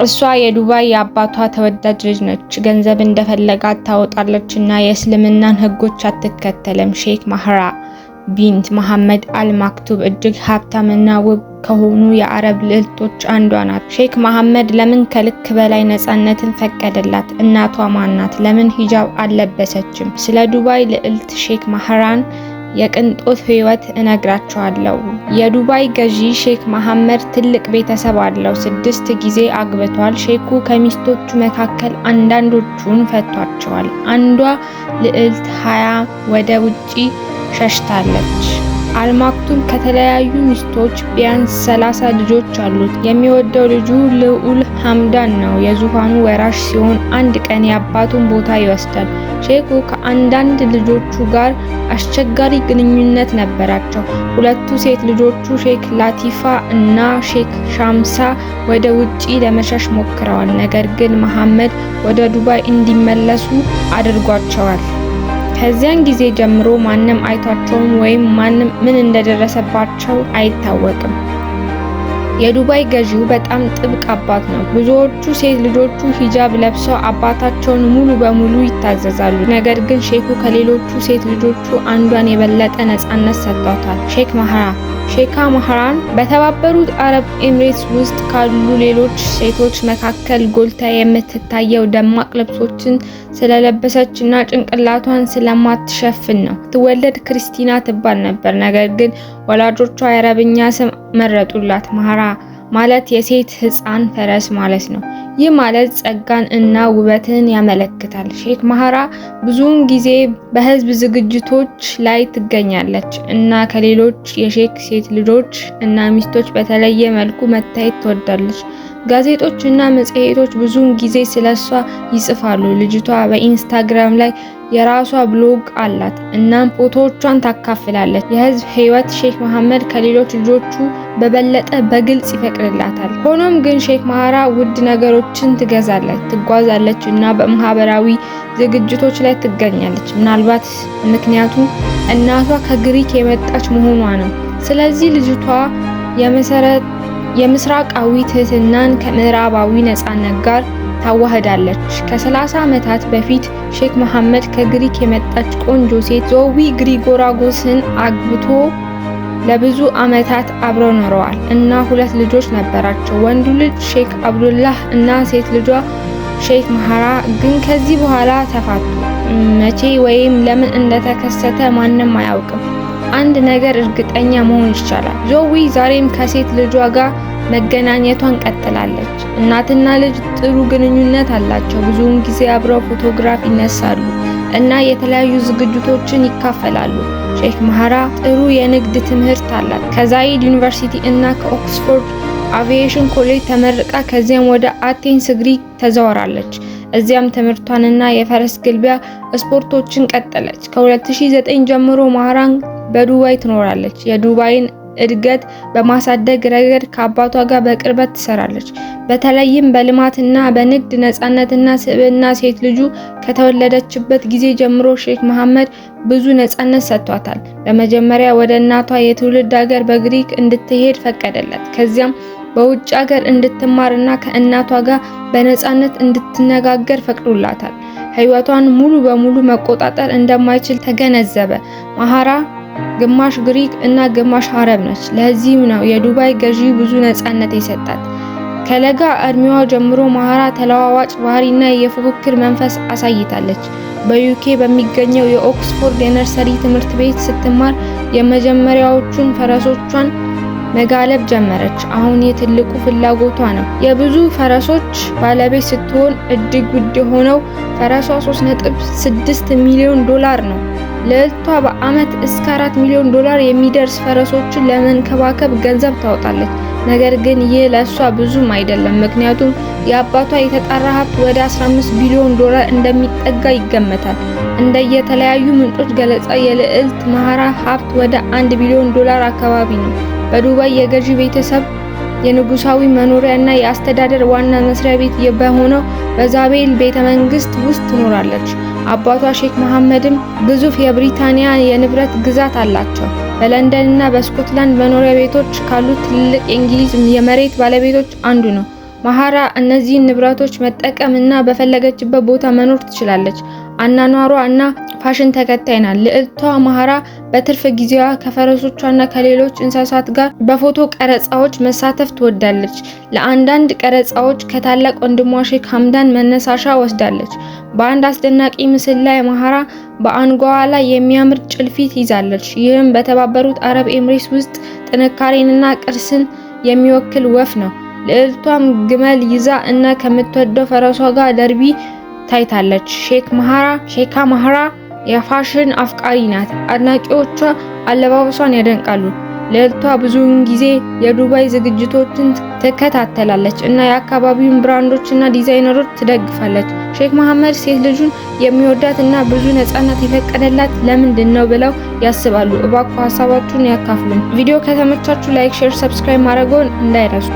እሷ የዱባይ የአባቷ ተወዳጅ ልጅ ነች። ገንዘብ እንደፈለጋት ታወጣለች እና የእስልምናን ህጎች አትከተልም። ሼክ ማህራ ቢንት መሐመድ አልማክቱም እጅግ ሀብታምና ውብ ከሆኑ የአረብ ልዕልቶች አንዷ ናት። ሼክ መሐመድ ለምን ከልክ በላይ ነፃነትን ፈቀደላት? እናቷ ማናት? ለምን ሂጃብ አልለበሰችም? ስለ ዱባይ ልዕልት ሼክ ማህራን የቅንጦት ህይወት እነግራቸዋለሁ። የዱባይ ገዢ ሼክ መሐመድ ትልቅ ቤተሰብ አለው። 6 ጊዜ አግብቷል። ሼኩ ከሚስቶቹ መካከል አንዳንዶቹን ፈቷቸዋል። አንዷ ልዕልት 20 ወደ ውጪ ሸሽታለች። አልማክቱም ከተለያዩ ሚስቶች ቢያንስ 30 ልጆች አሉት። የሚወደው ልጁ ልዑል ሐምዳን ነው። የዙፋኑ ወራሽ ሲሆን አንድ ቀን የአባቱን ቦታ ይወስዳል። ሼኩ ከአንዳንድ ልጆቹ ጋር አስቸጋሪ ግንኙነት ነበራቸው። ሁለቱ ሴት ልጆቹ ሼክ ላቲፋ እና ሼክ ሻምሳ ወደ ውጪ ለመሸሽ ሞክረዋል። ነገር ግን መሐመድ ወደ ዱባይ እንዲመለሱ አድርጓቸዋል። ከዚያን ጊዜ ጀምሮ ማንም አይቷቸውም ወይም ማንም ምን እንደደረሰባቸው አይታወቅም። የዱባይ ገዢው በጣም ጥብቅ አባት ነው። ብዙዎቹ ሴት ልጆቹ ሂጃብ ለብሰው አባታቸውን ሙሉ በሙሉ ይታዘዛሉ። ነገር ግን ሼኩ ከሌሎቹ ሴት ልጆቹ አንዷን የበለጠ ነፃነት ሰጥቷታል። ሼካ ማህራን በተባበሩት አረብ ኤሚሬትስ ውስጥ ካሉ ሌሎች ሴቶች መካከል ጎልታ የምትታየው ደማቅ ልብሶችን ስለለበሰች እና ጭንቅላቷን ስለማትሸፍን ነው። ስትወለድ ክርስቲና ትባል ነበር። ነገር ግን ወላጆቿ የአረብኛ ስም መረጡላት። ማህራ ማለት የሴት ህፃን ፈረስ ማለት ነው። ይህ ማለት ጸጋን እና ውበትን ያመለክታል። ሼክ ማህራ ብዙውን ጊዜ በህዝብ ዝግጅቶች ላይ ትገኛለች እና ከሌሎች የሼክ ሴት ልጆች እና ሚስቶች በተለየ መልኩ መታየት ትወዳለች። ጋዜጦች እና መጽሔቶች ብዙውን ጊዜ ስለሷ ይጽፋሉ። ልጅቷ በኢንስታግራም ላይ የራሷ ብሎግ አላት እና ፎቶዎቿን ታካፍላለች። የህዝብ ህይወት ሼክ መሐመድ ከሌሎች ልጆቹ በበለጠ በግልጽ ይፈቅድላታል። ሆኖም ግን ሼክ ማህራ ውድ ነገሮችን ትገዛለች፣ ትጓዛለች እና በማህበራዊ ዝግጅቶች ላይ ትገኛለች። ምናልባት ምክንያቱ እናቷ ከግሪክ የመጣች መሆኗ ነው። ስለዚህ ልጅቷ የምስራቃዊ ትህትናን ከምዕራባዊ ነፃነት ጋር ታዋህዳለች። ከ30 ዓመታት በፊት ሼክ መሐመድ ከግሪክ የመጣች ቆንጆ ሴት ዞዊ ግሪጎራጎስን አግብቶ ለብዙ ዓመታት አብረው ኖረዋል እና 2 ልጆች ነበራቸው። ወንዱ ልጅ ሼክ አብዱላህ እና ሴት ልጇ ሼክ ማህራ ግን ከዚህ በኋላ ተፋቱ። መቼ ወይም ለምን እንደተከሰተ ማንም አያውቅም። አንድ ነገር እርግጠኛ መሆን ይቻላል። ዞዊ ዛሬም ከሴት ልጇ ጋር መገናኘቷን ቀጥላለች። እናትና ልጅ ጥሩ ግንኙነት አላቸው። ብዙውን ጊዜ አብረው ፎቶግራፍ ይነሳሉ እና የተለያዩ ዝግጅቶችን ይካፈላሉ። ሼክ ማህራ ጥሩ የንግድ ትምህርት አላት። ከዛይድ ዩኒቨርሲቲ እና ከኦክስፎርድ አቪዬሽን ኮሌጅ ተመርቃ ከዚያም ወደ አቴንስ ግሪክ ተዛወራለች። እዚያም ትምህርቷንና የፈረስ ግልቢያ ስፖርቶችን ቀጠለች። ከ2009 ጀምሮ ማህራን በዱባይ ትኖራለች። የዱባይን እድገት በማሳደግ ረገድ ከአባቷ ጋር በቅርበት ትሰራለች። በተለይም በልማትና በንግድ ነፃነትና ስብዕና ሴት ልጁ ከተወለደችበት ጊዜ ጀምሮ ሼክ መሐመድ ብዙ ነፃነት ሰጥቷታል። በመጀመሪያ ወደ እናቷ የትውልድ ሀገር በግሪክ እንድትሄድ ፈቀደላት። ከዚያም በውጭ ሀገር እንድትማርና ከእናቷ ጋር በነፃነት እንድትነጋገር ፈቅዶላታል። ህይወቷን ሙሉ በሙሉ መቆጣጠር እንደማይችል ተገነዘበ። ማህራ ግማሽ ግሪክ እና ግማሽ አረብ ነች። ለዚህም ነው የዱባይ ገዢ ብዙ ነፃነት የሰጣት። ከለጋ እድሜዋ ጀምሮ ማህራ ተለዋዋጭ ባህሪና የፉክክር መንፈስ አሳይታለች። በዩኬ በሚገኘው የኦክስፎርድ የነርሰሪ ትምህርት ቤት ስትማር የመጀመሪያዎቹን ፈረሶቿን መጋለብ ጀመረች። አሁን የትልቁ ፍላጎቷ ነው። የብዙ ፈረሶች ባለቤት ስትሆን እጅግ ውድ የሆነው ፈረሷ 3.6 ሚሊዮን ዶላር ነው። ልዕልቷ በአመት እስከ 4 ሚሊዮን ዶላር የሚደርስ ፈረሶችን ለመንከባከብ ገንዘብ ታወጣለች። ነገር ግን ይህ ለሷ ብዙም አይደለም፣ ምክንያቱም የአባቷ የተጣራ ሀብት ወደ 15 ቢሊዮን ዶላር እንደሚጠጋ ይገመታል። እንደየተለያዩ ምንጮች ገለጻ የልዕልት ማህራ ሀብት ወደ 1 ቢሊዮን ዶላር አካባቢ ነው። በዱባይ የገዢ ቤተሰብ የንጉሳዊ መኖሪያ እና የአስተዳደር ዋና መስሪያ ቤት በሆነው በዛቤል ቤተመንግስት ውስጥ ትኖራለች። አባቷ ሼክ መሐመድም ግዙፍ የብሪታንያ የንብረት ግዛት አላቸው። በለንደን እና በስኮትላንድ መኖሪያ ቤቶች ካሉት ትልልቅ የእንግሊዝ የመሬት ባለቤቶች አንዱ ነው። ማሃራ እነዚህን ንብረቶች መጠቀም እና በፈለገችበት ቦታ መኖር ትችላለች። አናኗሯ እና ፋሽን ተከታይ ናት። ልዕልቷ ማሃራ በትርፍ ጊዜዋ ከፈረሶቿና ከሌሎች እንስሳት ጋር በፎቶ ቀረጻዎች መሳተፍ ትወዳለች። ለአንዳንድ ቀረጻዎች ከታላቅ ወንድሟ ሼክ ሐምዳን መነሳሻ ወስዳለች። በአንድ አስደናቂ ምስል ላይ ማሃራ በአንጓዋ ላይ የሚያምር ጭልፊት ይዛለች። ይህም በተባበሩት አረብ ኤምሬትስ ውስጥ ጥንካሬንና ቅርስን የሚወክል ወፍ ነው። ልዕልቷም ግመል ይዛ እና ከምትወደው ፈረሷ ጋር ደርቢ ታይታለች። ሼካ ማሃራ የፋሽን አፍቃሪ ናት። አድናቂዎቿ አለባበሷን ያደንቃሉ። ልዕልቷ ብዙውን ጊዜ የዱባይ ዝግጅቶችን ትከታተላለች እና የአካባቢውን ብራንዶችና ዲዛይነሮች ትደግፋለች። ሼክ መሐመድ ሴት ልጁን የሚወዳት እና ብዙ ነፃነት የፈቀደላት ለምንድን ነው ብለው ያስባሉ? እባክዎ ሀሳባችሁን ያካፍሉን። ቪዲዮ ከተመቻችሁ ላይክ፣ ሼር፣ ሰብስክራይብ ማድረግዎን እንዳይረሱ።